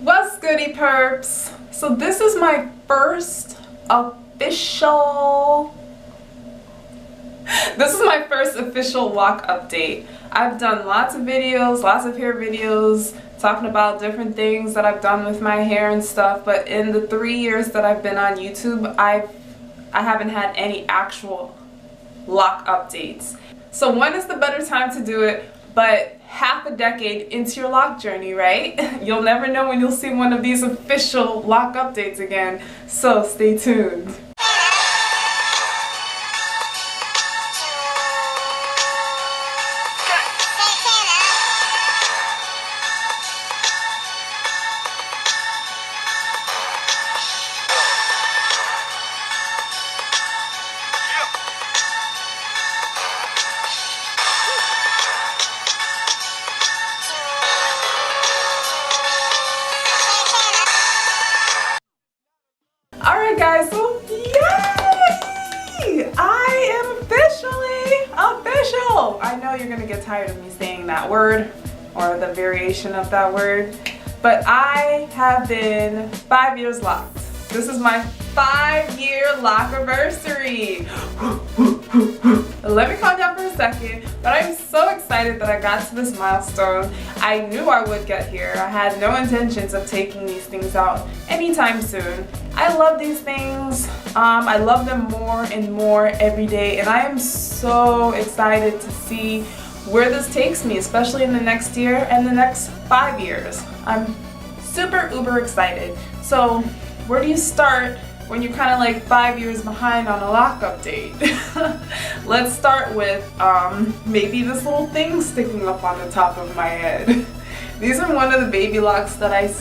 What's goody perps? So this is my first official lock update. I've done lots of videos, lots of hair videos talking about different things that I've done with my hair and stuff, but in the 3 years that I've been on YouTube, I haven't had any actual lock updates. So when is the better time to do it but half a decade into your lock journey, right? You'll never know when you'll see one of these official lock updates again, so stay tuned. Alright guys, so yay! I am officially official! I know you're gonna get tired of me saying that word or the variation of that word, but I have been 5 years locked. This is my 5-year lock anniversary. Let me calm down for a second, but I'm so excited that I got to this milestone. I knew I would get here. I had no intentions of taking these things out anytime soon. I love these things. I love them more and more every day, and I am so excited to see where this takes me, especially in the next year and the next 5 years. I'm super uber excited. So where do you start when you're kind of like 5 years behind on a lock update? Let's start with maybe this little thing sticking up on the top of my head. These are one of the baby locks that I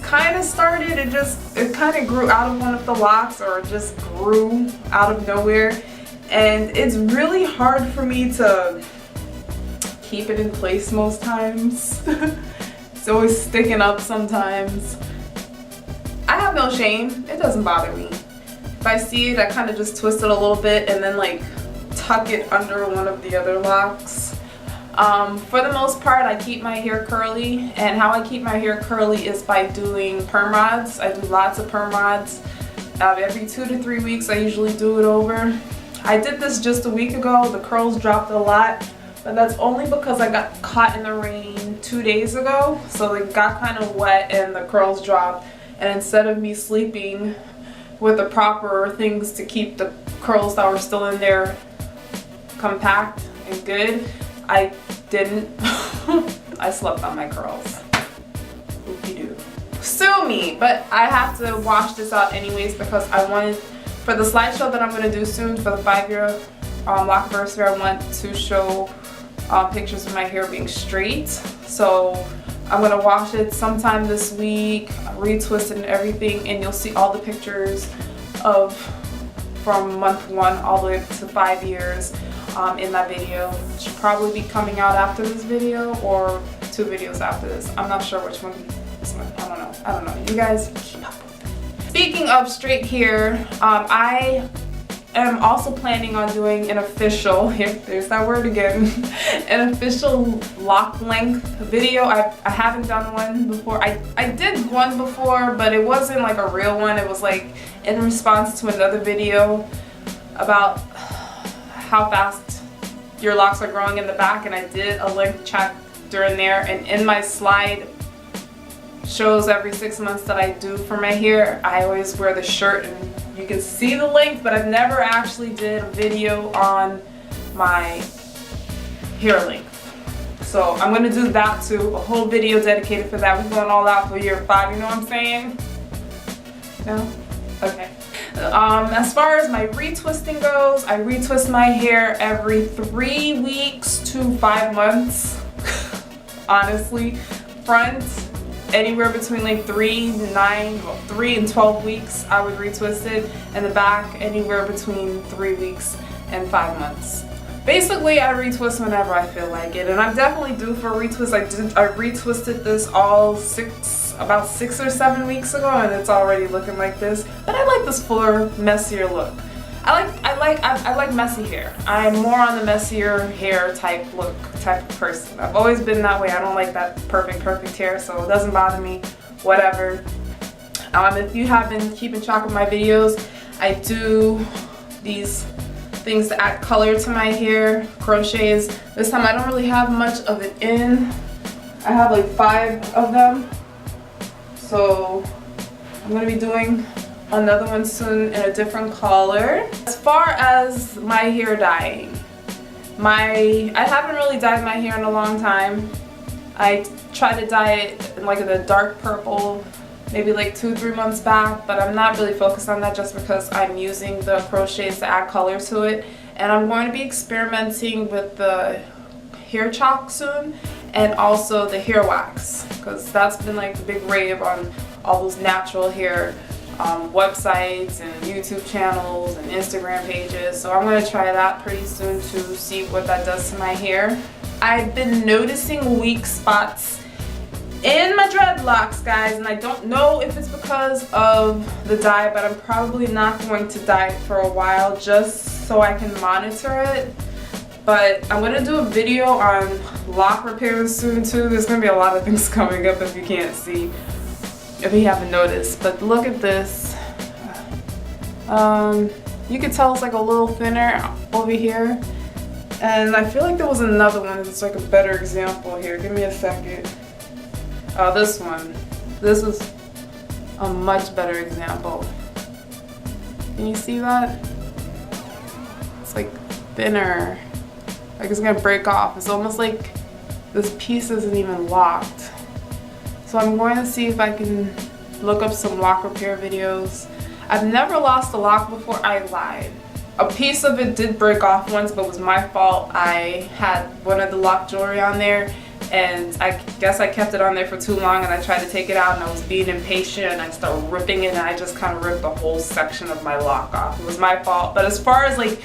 kind of started. It kind of grew out of one of the locks, or just grew out of nowhere, and it's really hard for me to keep it in place most times. It's always sticking up sometimes. I have no shame. It doesn't bother me. If I see it, I kind of just twist it a little bit and then like tuck it under one of the other locks. For the most part, I keep my hair curly, and how I keep my hair curly is by doing perm rods. I do lots of perm rods. Every 2 to 3 weeks I usually do it over. I did this just a week ago. The curls dropped a lot, but that's only because I got caught in the rain 2 days ago, so it got kind of wet and the curls dropped. And instead of me sleeping with the proper things to keep the curls that were still in there compact and good, I didn't. I slept on my curls. Oopie-doo. Sue me, but I have to wash this out anyways because I wanted, for the slideshow that I'm going to do soon for the 5-year lock anniversary, I want to show pictures of my hair being straight. So I'm going to wash it sometime this week, retwist it and everything, and you'll see all the pictures of from month 1 all the way to 5 years in that video. It should probably be coming out after this video or 2 videos after this. I'm not sure which one. This one. I don't know. You guys keep up with me. Speaking of straight hair, I am also planning on doing an official, there's that word again, an official lock length video. I haven't done one before. I did one before, but it wasn't like a real one. It was like in response to another video about how fast your locks are growing in the back, and I did a length check during there, and in my slide shows every 6 months that I do for my hair, I always wear the shirt and you can see the length, but I've never actually did a video on my hair length. So I'm going to do that too, a whole video dedicated for that. We're going all out for year 5, you know what I'm saying? No? Okay. As far as my retwisting goes, I retwist my hair every 3 weeks to 5 months. Honestly, front anywhere between like 3 and 12 weeks I would retwist it, and the back anywhere between 3 weeks and 5 months. Basically, I retwist whenever I feel like it, and I'm definitely due for a retwist. I retwisted this all about 6 or 7 weeks ago, and it's already looking like this. But I like this fuller, messier look. I like messy hair. I'm more on the messier hair type look type of person. I've always been that way. I don't like that perfect hair, so it doesn't bother me whatever. If you have been keeping track of my videos, I do these things to add color to my hair, crochets. This time I don't really have much of it in. I have like 5 of them. So I'm going to be doing another one soon in a different color. As far as my hair dyeing, I haven't really dyed my hair in a long time. I tried to dye it in like the dark purple maybe like 2-3 months back, but I'm not really focused on that just because I'm using the crochets to add color to it. And I'm going to be experimenting with the hair chalk soon, and also the hair wax, because that's been like the big rave on all those natural hair websites and YouTube channels and Instagram pages. So I'm going to try that pretty soon to see what that does to my hair. I've been noticing weak spots in my dreadlocks, guys, and I don't know if it's because of the dye, but I'm probably not going to dye it for a while just so I can monitor it. But I'm going to do a video on lock repairs soon too. There's going to be a lot of things coming up if you can't see, if you haven't noticed. But look at this. You can tell it's like a little thinner over here. And I feel like there was another one that's like a better example here. Give me a second. Oh, this one. This is a much better example. Can you see that? It's like thinner. Like it's gonna break off. It's almost like this piece isn't even locked. So I'm going to see if I can look up some lock repair videos. I've never lost a lock before. I lied. A piece of it did break off once, but it was my fault. I had one of the lock jewelry on there, and I guess I kept it on there for too long, and I tried to take it out and I was being impatient and I started ripping it, and I just kind of ripped the whole section of my lock off. It was my fault. But as far as like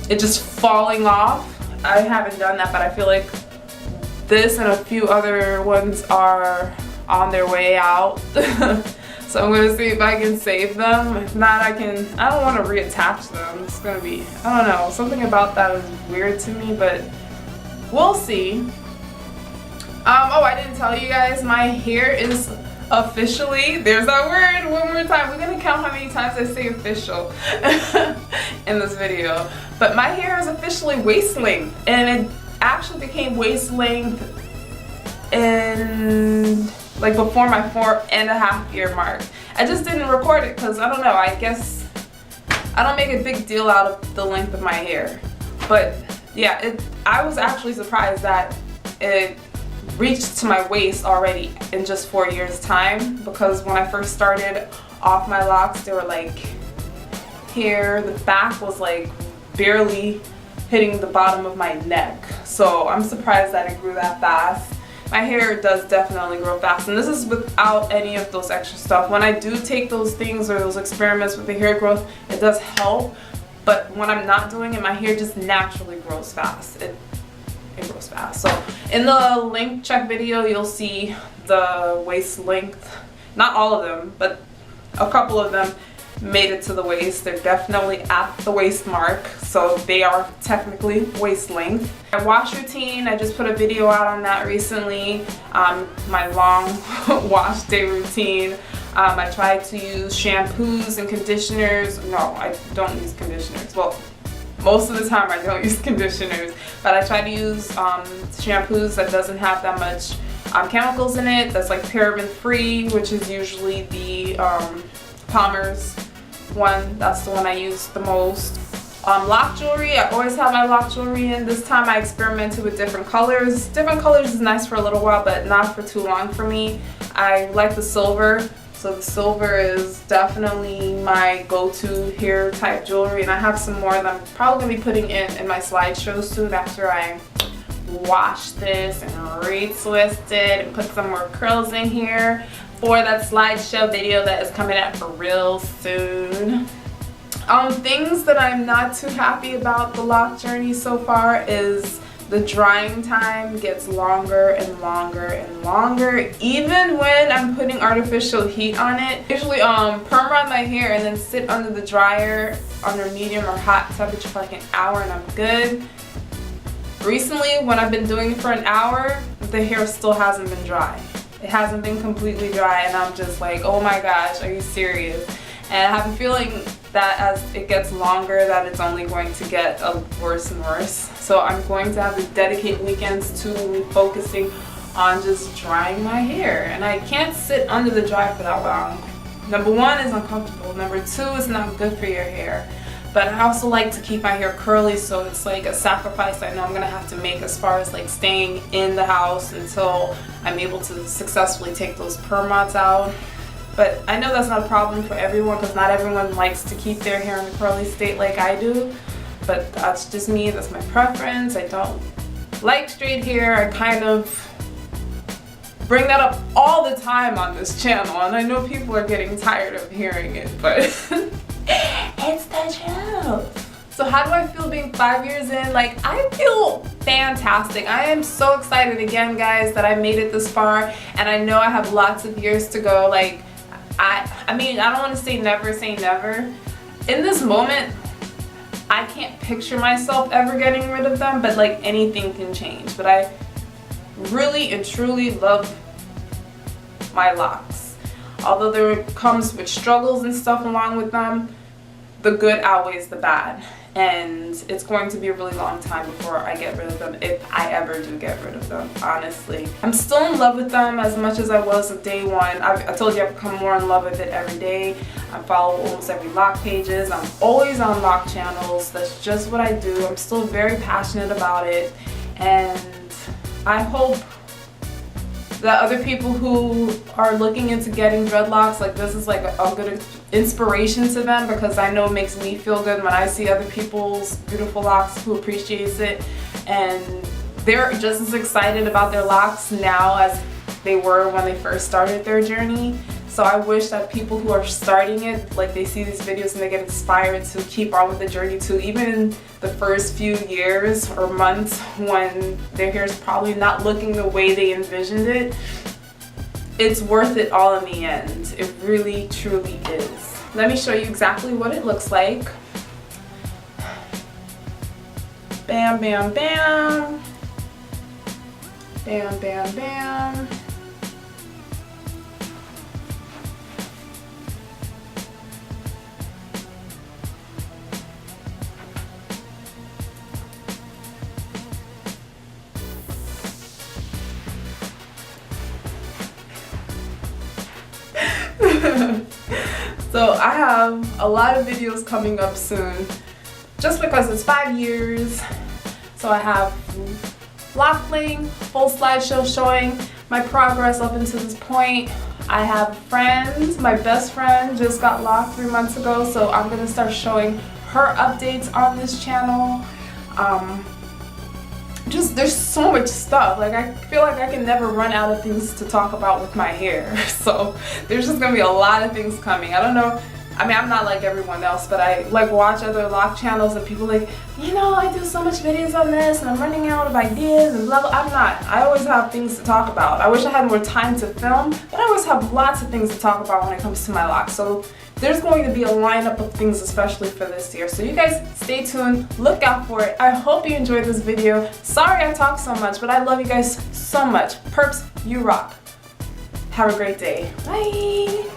it just falling off, I haven't done that, but I feel like this and a few other ones are on their way out. So I'm gonna see if I can save them. If not, I don't want to reattach them. It's gonna be, I don't know, something about that is weird to me, but we'll see. Oh, I didn't tell you guys, my hair is officially, there's that word one more time. We're gonna count how many times I say official in this video. But my hair is officially waist length, and it actually became waist length in like before my 4.5 year mark. I just didn't record it because I don't know, I guess I don't make a big deal out of the length of my hair. But yeah, I was actually surprised that it reached to my waist already in just 4 years time, because when I first started off my locks, they were like here, the back was like barely hitting the bottom of my neck. So I'm surprised that it grew that fast. My hair does definitely grow fast, and this is without any of those extra stuff. When I do take those things or those experiments with the hair growth, it does help, but when I'm not doing it, my hair just naturally grows fast. It grows fast. So in the length check video, you'll see the waist length. Not all of them, but a couple of them made it to the waist. They're definitely at the waist mark, so they are technically waist length. My wash routine, I just put a video out on that recently. My long wash day routine. I try to use shampoos and conditioners. No, I don't use conditioners. Well, most of the time I don't use conditioners, but I try to use shampoos that doesn't have that much chemicals in it, that's like paraben free, which is usually the Palmer's one. That's the one I use the most. Lock jewelry, I always have my lock jewelry in. This time I experimented with different colors. Different colors is nice for a little while, but not for too long for me. I like the silver, so the silver is definitely my go-to hair type jewelry, and I have some more that I'm probably going to be putting in my slideshow soon after I wash this and retwist it and put some more curls in here for that slideshow video that is coming out for real soon. Things that I'm not too happy about the lock journey so far is the drying time gets longer and longer and longer, even when I'm putting artificial heat on it. Usually perm around my hair and then sit under the dryer under medium or hot temperature for like an hour and I'm good. Recently, when I've been doing it for an hour, the hair still hasn't been dry. It hasn't been completely dry and I'm just like, oh my gosh, are you serious? And I have a feeling that as it gets longer that it's only going to get worse and worse. So I'm going to have to dedicate weekends to focusing on just drying my hair. And I can't sit under the dryer for that long. Number one is uncomfortable. Number two is not good for your hair. But I also like to keep my hair curly, so it's like a sacrifice I know I'm gonna have to make as far as like staying in the house until I'm able to successfully take those perm knots out. But I know that's not a problem for everyone because not everyone likes to keep their hair in a curly state like I do. But that's just me, that's my preference. I don't like straight hair. I kind of bring that up all the time on this channel and I know people are getting tired of hearing it, but it's the truth. So how do I feel being 5 years in? Like, I feel fantastic. I am so excited again, guys, that I made it this far, and I know I have lots of years to go. Like, I mean, I don't want to say never say never. In this moment, I can't picture myself ever getting rid of them, but like anything can change. But I really and truly love my locks. Although there comes with struggles and stuff along with them, the good outweighs the bad. And it's going to be a really long time before I get rid of them, if I ever do get rid of them, honestly. I'm still in love with them as much as I was at day one. I told you I've become more in love with it every day. I follow almost every lock pages. I'm always on lock channels. That's just what I do. I'm still very passionate about it. And I hope that other people who are looking into getting dreadlocks, like this is like a good inspiration to them, because I know it makes me feel good when I see other people's beautiful locks who appreciates it, and they're just as excited about their locks now as they were when they first started their journey. So I wish that people who are starting it, like they see these videos and they get inspired to keep on with the journey too, even in the first few years or months when their hair is probably not looking the way they envisioned it. It's worth it all in the end. It really, truly is. Let me show you exactly what it looks like. Bam, bam, bam. Bam, bam, bam. So I have a lot of videos coming up soon, just because it's 5 years. So I have lock bling, full slideshow showing my progress up until this point. I have friends, my best friend just got locked 3 months ago, so I'm gonna start showing her updates on this channel. Just there's so much stuff. Like, I feel like I can never run out of things to talk about with my hair. So there's just gonna be a lot of things coming. I don't know. I mean, I'm not like everyone else, but I like watch other lock channels and people like, you know, I do so much videos on this and I'm running out of ideas and blah blah. I'm not. I always have things to talk about. I wish I had more time to film, but I always have lots of things to talk about when it comes to my locks. So there's going to be a lineup of things especially for this year. So you guys stay tuned, look out for it. I hope you enjoyed this video. Sorry I talked so much, but I love you guys so much. Perps, you rock. Have a great day. Bye.